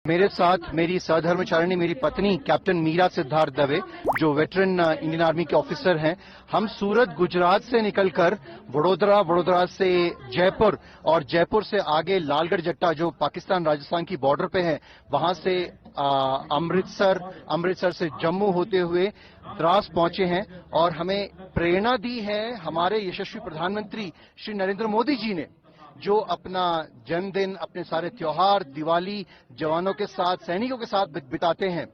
मेरे साथ मेरी सहधर्मचारिणी, मेरी पत्नी कैप्टन मीरा सिद्धार्थ दवे, जो वेटरन इंडियन आर्मी के ऑफिसर हैं। हम सूरत गुजरात से निकलकर वडोदरा से जयपुर और जयपुर से आगे लालगढ़ जट्टा, जो पाकिस्तान राजस्थान की बॉर्डर पे है, वहां से अमृतसर से जम्मू होते हुए द्रास पहुंचे हैं। और हमें प्रेरणा दी है हमारे यशस्वी प्रधानमंत्री श्री नरेंद्र मोदी जी ने, जो अपना जन्मदिन, अपने सारे त्योहार, दिवाली जवानों के साथ, सैनिकों के साथ बिताते हैं।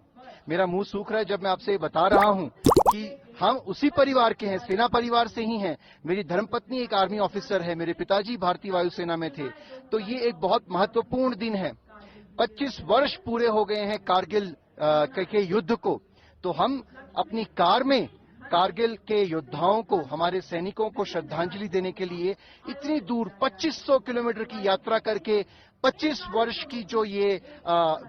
मेरा मुंह सूख रहा है जब मैं आपसे बता रहा हूं कि हम उसी परिवार के हैं, सेना परिवार से ही हैं। मेरी धर्मपत्नी एक आर्मी ऑफिसर है, मेरे पिताजी भारतीय वायुसेना में थे। तो ये एक बहुत महत्वपूर्ण दिन है। 25 वर्ष पूरे हो गए हैं कारगिल के युद्ध को। तो हम अपनी कार में कारगिल के योद्धाओं को, हमारे सैनिकों को श्रद्धांजलि देने के लिए इतनी दूर 2500 किलोमीटर की यात्रा करके 25 वर्ष की जो ये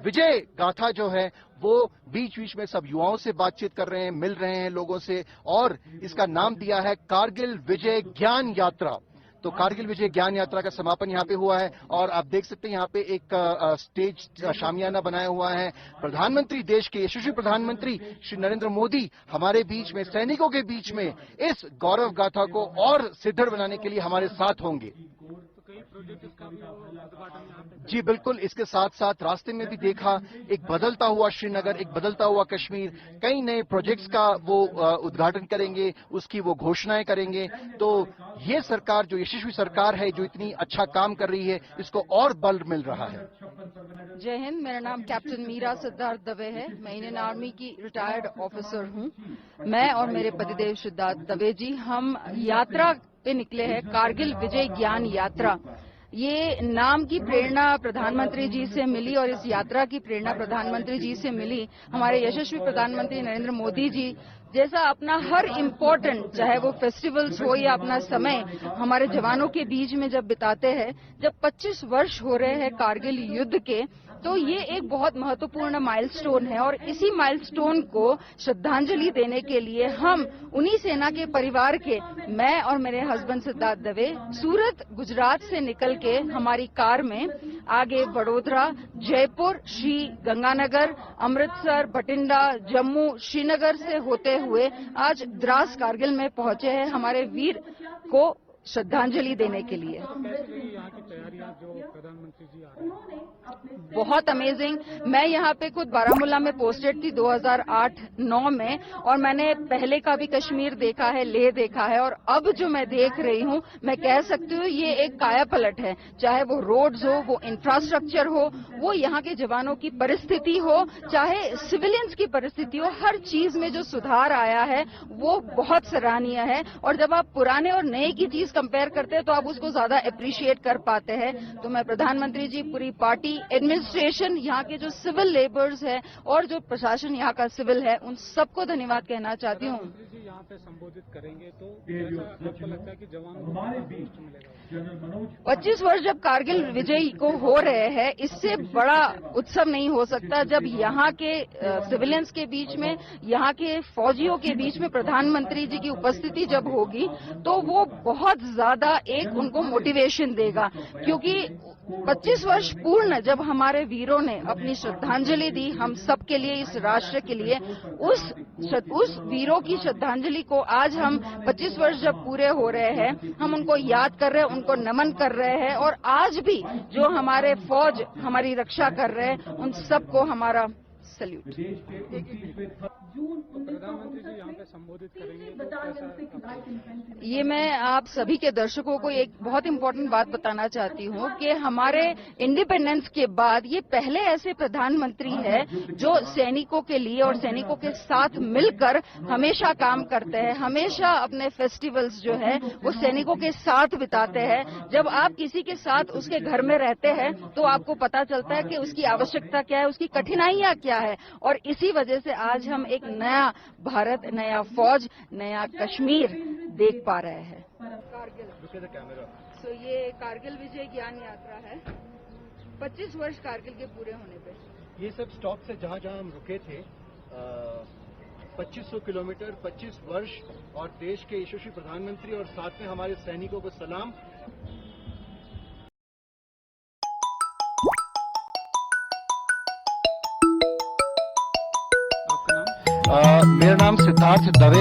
विजय गाथा जो है, वो बीच बीच में सब युवाओं से बातचीत कर रहे हैं, मिल रहे हैं लोगों से, और इसका नाम दिया है कारगिल विजय ज्ञान यात्रा। तो कारगिल विजय ज्ञान यात्रा का समापन यहाँ पे हुआ है और आप देख सकते हैं यहाँ पे एक स्टेज शामियाना बनाया हुआ है। प्रधानमंत्री, देश के यशस्वी प्रधानमंत्री श्री नरेंद्र मोदी हमारे बीच में, सैनिकों के बीच में इस गौरव गाथा को और सुदृढ़ बनाने के लिए हमारे साथ होंगे। जी बिल्कुल, इसके साथ साथ रास्ते में भी देखा एक बदलता हुआ श्रीनगर, एक बदलता हुआ कश्मीर, कई नए प्रोजेक्ट्स का वो उद्घाटन करेंगे, उसकी वो घोषणाएं करेंगे। तो ये सरकार, जो यशस्वी सरकार है, जो इतनी अच्छा काम कर रही है, इसको और बल मिल रहा है। जय हिंद, मेरा नाम कैप्टन मीरा सिद्धार्थ दवे है। मैं इंडियन आर्मी की रिटायर्ड ऑफिसर हूं। मैं और मेरे पतिदेव सिद्धार्थ दवे जी, हम यात्रा पे निकले हैं, कारगिल विजय ज्ञान यात्रा। ये नाम की प्रेरणा प्रधानमंत्री जी से मिली और इस यात्रा की प्रेरणा प्रधानमंत्री जी से मिली। हमारे यशस्वी प्रधानमंत्री नरेंद्र मोदी जी जैसा अपना हर इम्पोर्टेंट, चाहे वो फेस्टिवल्स हो या अपना समय हमारे जवानों के बीच में जब बिताते हैं, जब 25 वर्ष हो रहे हैं कारगिल युद्ध के, तो ये एक बहुत महत्वपूर्ण माइलस्टोन है। और इसी माइलस्टोन को श्रद्धांजलि देने के लिए हम उन्हीं सेना के परिवार के, मैं और मेरे हस्बैंड सिद्धार्थ दवे, सूरत गुजरात से निकल के हमारी कार में आगे वडोदरा, जयपुर, श्री गंगानगर, अमृतसर, बठिंडा, जम्मू, श्रीनगर से होते हुए आज द्रास कारगिल में पहुंचे हैं हमारे वीर को श्रद्धांजलि देने के लिए। यहाँ की तैयारियां जो प्रधानमंत्री जी आ रहे हैं, बहुत अमेजिंग। मैं यहाँ पे खुद बारामूला में पोस्टेड थी 2008-9 में, और मैंने पहले का भी कश्मीर देखा है, लेह देखा है, और अब जो मैं देख रही हूँ, मैं कह सकती हूँ ये एक काया पलट है। चाहे वो रोड्स हो, वो इंफ्रास्ट्रक्चर हो, वो यहाँ के जवानों की परिस्थिति हो, चाहे सिविलियंस की परिस्थिति हो, हर चीज में जो सुधार आया है वो बहुत सराहनीय है। और जब आप पुराने और नए की चीज कंपेयर करते हैं तो आप उसको ज्यादा अप्रिशिएट कर पाते हैं। तो मैं प्रधानमंत्री जी, पूरी पार्टी, एडमिनिस्ट्रेशन, यहाँ के जो सिविल लेबर्स है और जो प्रशासन यहाँ का सिविल है, उन सबको धन्यवाद कहना चाहती हूँ। यहाँ पे संबोधित करेंगे तो आपको लगता है कि जवानों को 25 वर्ष जब कारगिल विजय को हो रहे हैं, इससे बड़ा उत्सव नहीं हो सकता जब यहाँ के सिविलियंस के बीच में, यहाँ के फौजियों के बीच में प्रधानमंत्री जी की उपस्थिति जब होगी, तो वो बहुत ज्यादा एक उनको मोटिवेशन देगा। क्योंकि 25 वर्ष पूर्ण जब हमारे वीरों ने अपनी श्रद्धांजलि दी हम सब के लिए, इस राष्ट्र के लिए, उस वीरों की श्रद्धांजलि को आज हम 25 वर्ष जब पूरे हो रहे हैं, हम उनको याद कर रहे हैं, उनको नमन कर रहे हैं। और आज भी जो हमारे फौज हमारी रक्षा कर रहे हैं, उन सबको हमारा सल्यूट। प्रधानमंत्री जी यहाँ पे संबोधित करेंगे तो ये मैं आप सभी के दर्शकों को एक बहुत इंपॉर्टेंट बात बताना चाहती हूँ कि हमारे इंडिपेंडेंस के बाद ये पहले ऐसे प्रधानमंत्री है जो सैनिकों के लिए और सैनिकों के साथ मिलकर हमेशा काम करते हैं, हमेशा अपने फेस्टिवल्स जो है वो सैनिकों के साथ बिताते हैं। जब आप किसी के साथ उसके घर में रहते हैं तो आपको पता चलता है कि उसकी आवश्यकता क्या है, उसकी कठिनाइयां क्या है। और इसी वजह से आज हम एक नया भारत, नया फौज, नया कश्मीर देख पा रहे हैं। तो ये कारगिल विजय ज्ञान यात्रा है, 25 वर्ष कारगिल के पूरे होने पे। ये सब स्टॉप से जहाँ जहाँ हम रुके थे, 2500 किलोमीटर, 25 वर्ष, और देश के यशस्वी प्रधानमंत्री और साथ में हमारे सैनिकों को सलाम। मेरा नाम सिद्धार्थ दवे